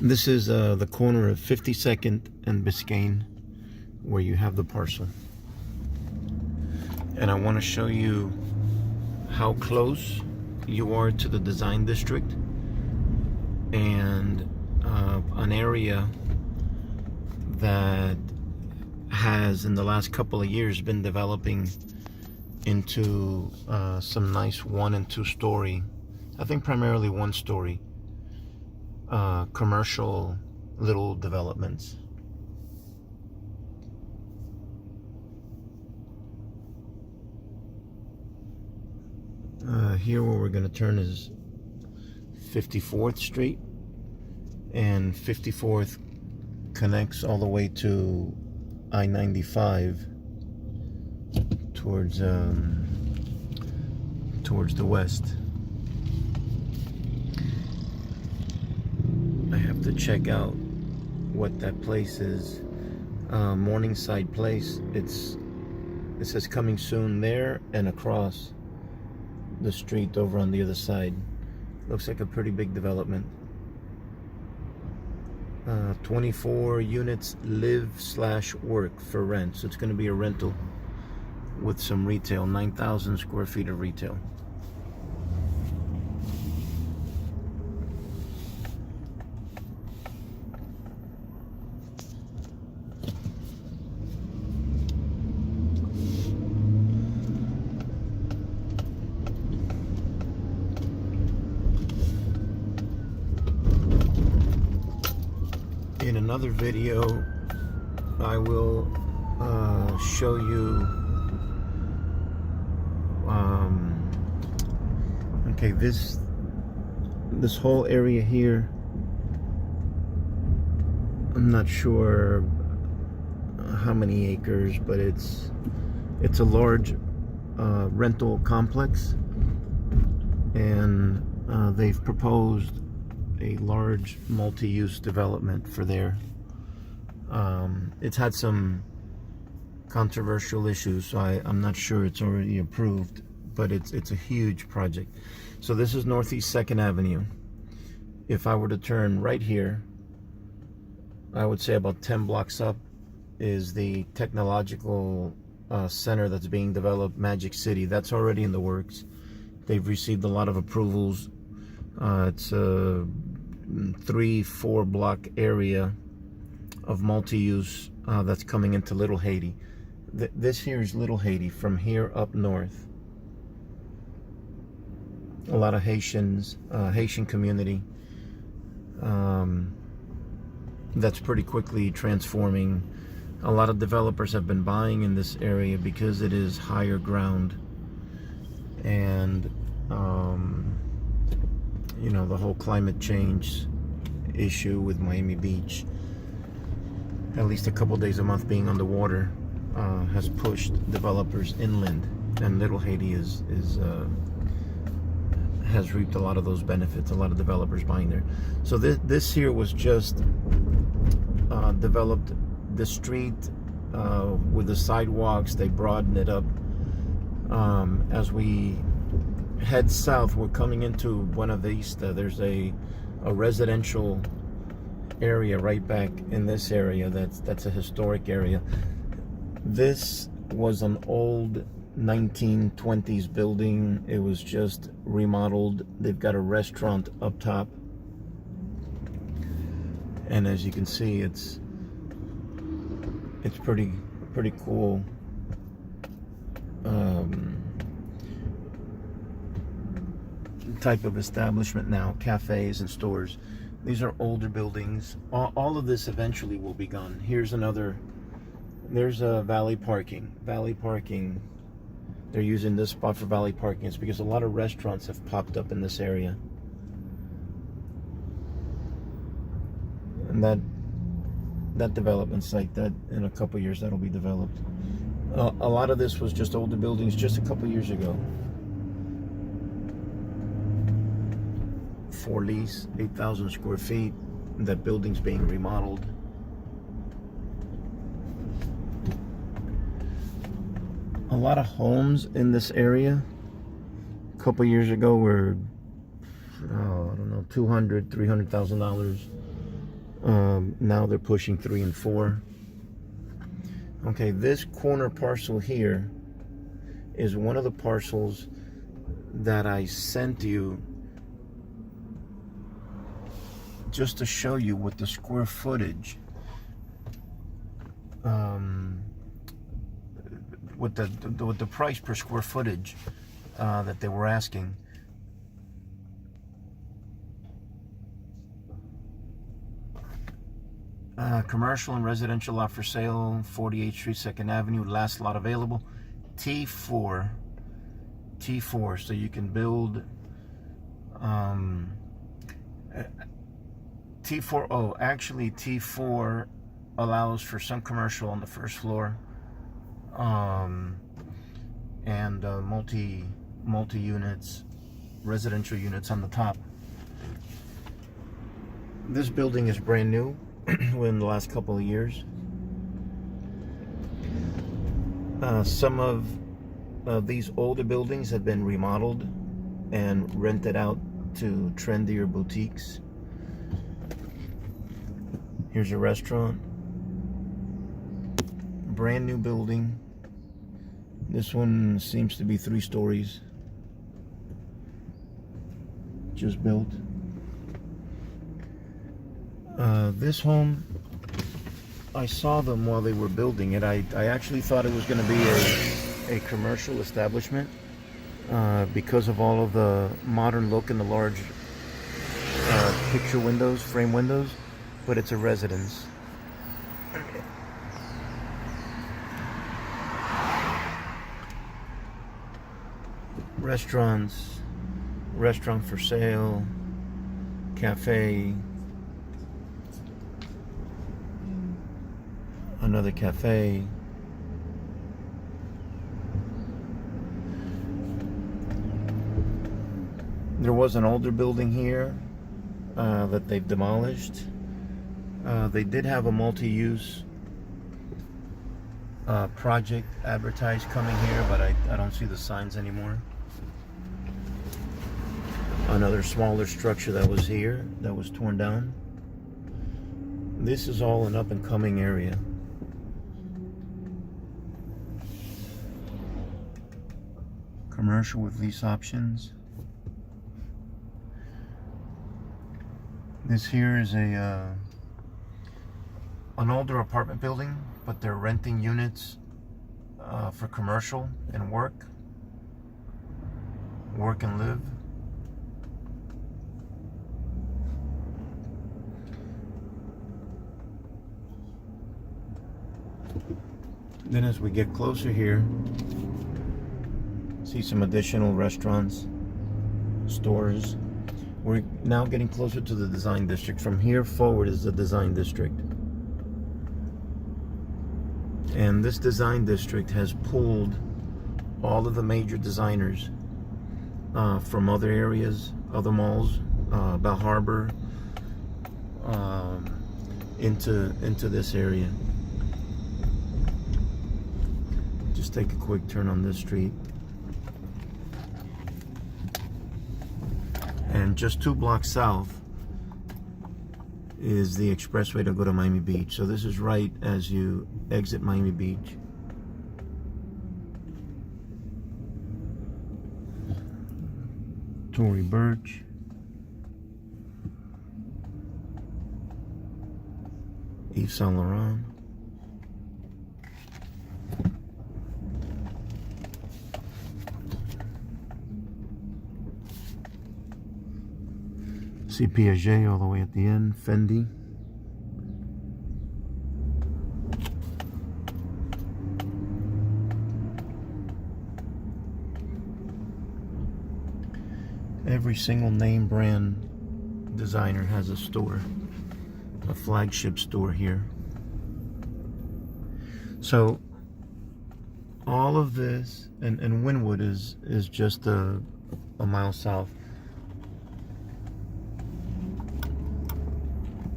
This is the corner of 52nd and Biscayne, where you have the parcel. And I want to show you how close you are to the design district and an area that has in the last couple of years been developing into some nice 1 and 2 story, I think primarily 1 story commercial little developments. Here where we're going to turn is 54th Street, and 54th connects all the way to I-95 towards the west. I have to check out what that place is. Morningside Place. It says coming soon there and across the street over on the other side. Looks like a pretty big development. 24 units live/work for rent. So it's going to be a rental with some retail. 9,000 square feet of retail. In another video, I will show you. Okay, this whole area here, I'm not sure how many acres, but it's a large rental complex, and they've proposed a large multi-use development for there. It's had some controversial issues, so I'm not sure it's already approved, but it's a huge project. So this is Northeast 2nd Avenue. If I were to turn right here, I would say about 10 blocks up is the technological center that's being developed, Magic City. That's already in the works. They've received a lot of approvals. It's a 3-4 block area of multi-use that's coming into Little Haiti. This here is Little Haiti from here up north. A lot of Haitians, Haitian community. That's pretty quickly transforming. A lot of developers have been buying in this area because it is higher ground, and you know, the whole climate change issue with Miami Beach, at least a couple days a month being underwater, has pushed developers inland, and Little Haiti has reaped a lot of those benefits. A lot of developers buying there. So this here was just developed. The street with the sidewalks, they broadened it up. As we head south, we're coming into Buena Vista. There's a residential area right back in this area. That's a historic area. This was an old 1920s building. It was just remodeled. They've got a restaurant up top, and as you can see, it's pretty cool. Type of establishment now, cafes and stores. These are older buildings. All of this eventually will be gone. Here's another. There's a Valley Parking. Valley Parking. They're using this spot for Valley Parking. It's because a lot of restaurants have popped up in this area, and that development site, that in a couple years that'll be developed. A lot of this was just older buildings just a couple years ago. For lease, 8,000 square feet. That building's being remodeled. A lot of homes in this area a couple years ago were, I don't know, $200,000, $300,000. Now they're pushing 3 and 4. Okay, this corner parcel here is one of the parcels that I sent you just to show you what the square footage, with the price per square footage that they were asking. Commercial and residential lot for sale, 48th Street, 2nd Avenue, last lot available. T4, so you can build T4. Oh, actually T4 allows for some commercial on the first floor, and multi units, residential units on the top. This building is brand new within the last couple of years. Some of these older buildings have been remodeled and rented out to trendier boutiques. Here's a restaurant. Brand new building. This one seems to be 3 stories. Just built. This home, I saw them while they were building it. I actually thought it was going to be a commercial establishment because of all of the modern look and the large picture windows, frame windows, but it's a residence. Restaurants, restaurant for sale, cafe, another cafe. There was an older building here that they've demolished. They did have a multi-use project advertised coming here, but I don't see the signs anymore. Another smaller structure that was here that was torn down. This is all an up and coming area. Commercial with lease options. This here is an older apartment building, but they're renting units for commercial and work and live. Then as we get closer here, see some additional restaurants, stores. We're now getting closer to the design district. From here forward is the design district. And this design district has pulled all of the major designers from other areas, other malls, Bell Harbor, into this area. Just take a quick turn on this street. And just 2 blocks south is the expressway to go to Miami Beach. So this is right as you exit Miami Beach. Tory Burch. Yves Saint Laurent. See Piaget all the way at the end, Fendi. Every single name brand designer has a store, a flagship store here. So all of this, and Wynwood is just a mile south.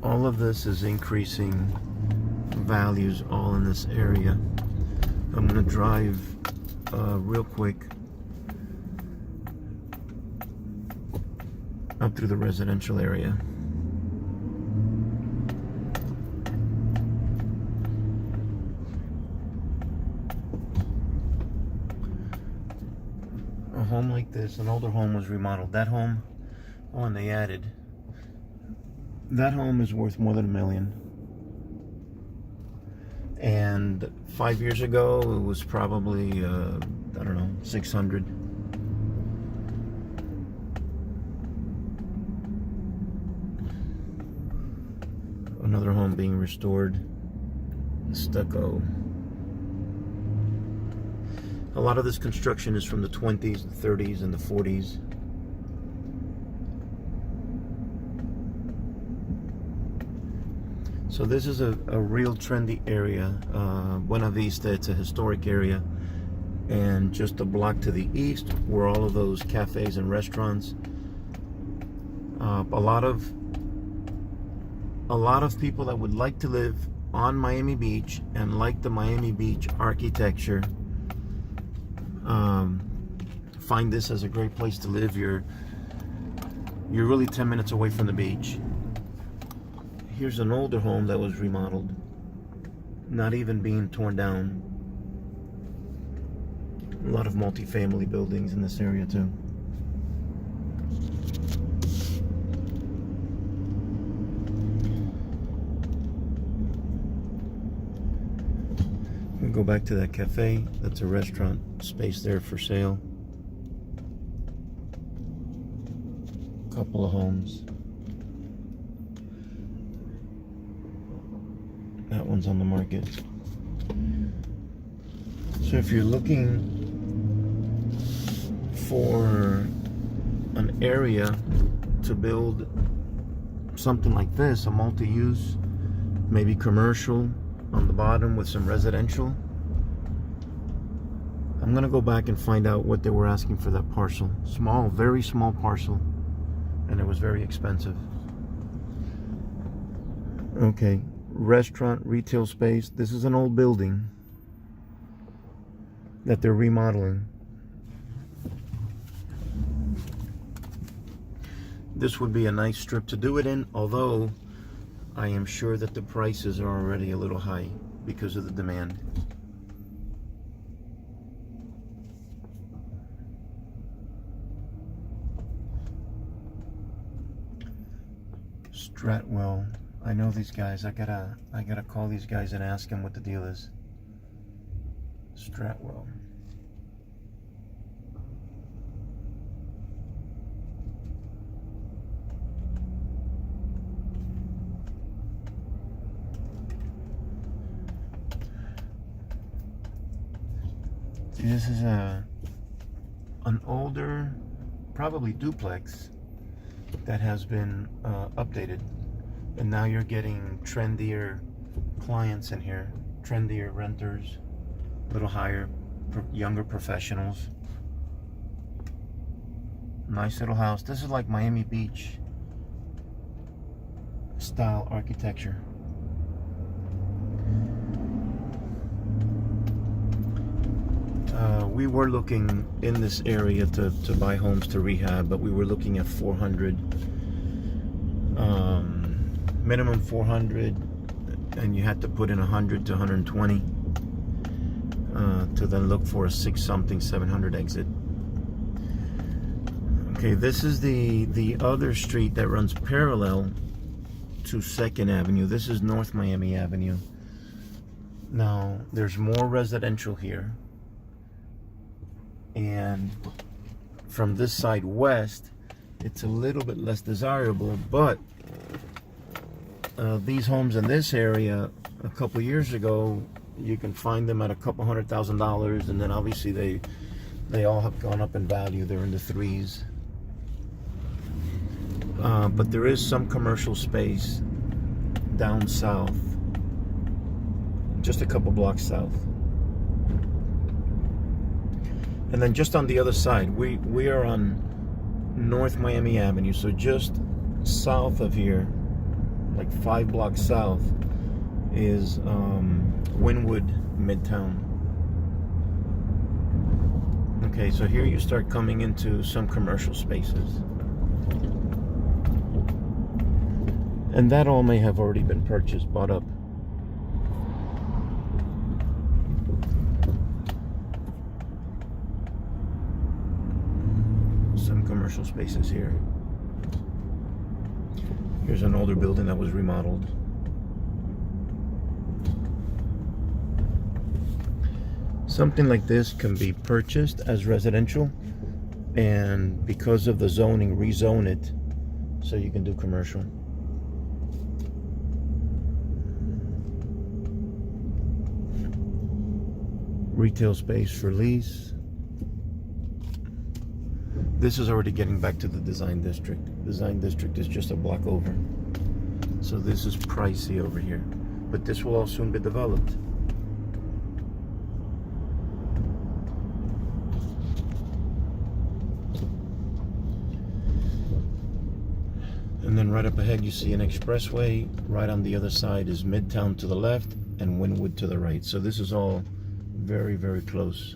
All of this is increasing values all in this area. I'm going to drive real quick up through the residential area. home like this, an older home was remodeled. That home, oh, and they added. That home is worth more than $1 million. And 5 years ago, it was probably, I don't know, 600. Another home being restored, stucco. A lot of this construction is from the 20s, the 30s, and the 40s. So this is a real trendy area. Buena Vista, it's a historic area. And just a block to the east were all of those cafes and restaurants. A lot of people that would like to live on Miami Beach and like the Miami Beach architecture find this as a great place to live. You're really 10 minutes away from the beach. Here's an older home that was remodeled, not even being torn down. A lot of multi-family buildings in this area too. We go back to that cafe. That's a restaurant space there for sale. Couple of homes. That one's on the market. So if you're looking for an area to build something like this, a multi-use, maybe commercial on the bottom with some residential, I'm gonna go back and find out what they were asking for that parcel. Small, very small parcel, and it was very expensive. Okay, restaurant, retail space. This is an old building that they're remodeling. This would be a nice strip to do it in, although I am sure that the prices are already a little high because of the demand. Stratwell. I know these guys. I gotta call these guys and ask them what the deal is. Stratwell. This is an older, probably duplex that has been updated, and now you're getting trendier clients in here, trendier renters, a little higher, younger professionals. Nice little house. This is like Miami Beach style architecture. We were looking in this area to buy homes to rehab, but we were looking at 400, minimum 400, and you had to put in 100 to 120 to then look for a 700 exit. Okay, this is the other street that runs parallel to 2nd Avenue. This is North Miami Avenue. Now, there's more residential here. And from this side west, it's a little bit less desirable, but these homes in this area a couple years ago, you can find them at a couple $100,000, and then obviously they all have gone up in value. They're in the threes. But there is some commercial space down south, just a couple blocks south. And then just on the other side, we are on North Miami Avenue, so just south of here, like 5 blocks south, is Wynwood Midtown. Okay, so here you start coming into some commercial spaces. And that all may have already been purchased, bought up. commercial spaces here. Here's an older building that was remodeled. Something like this can be purchased as residential, and because of the zoning, rezone it so you can do commercial. Retail space for lease. This is already getting back to the design district. Design district is just a block over. So this is pricey over here. But this will all soon be developed. And then right up ahead you see an expressway. Right on the other side is Midtown to the left and Wynwood to the right. So this is all very, very close.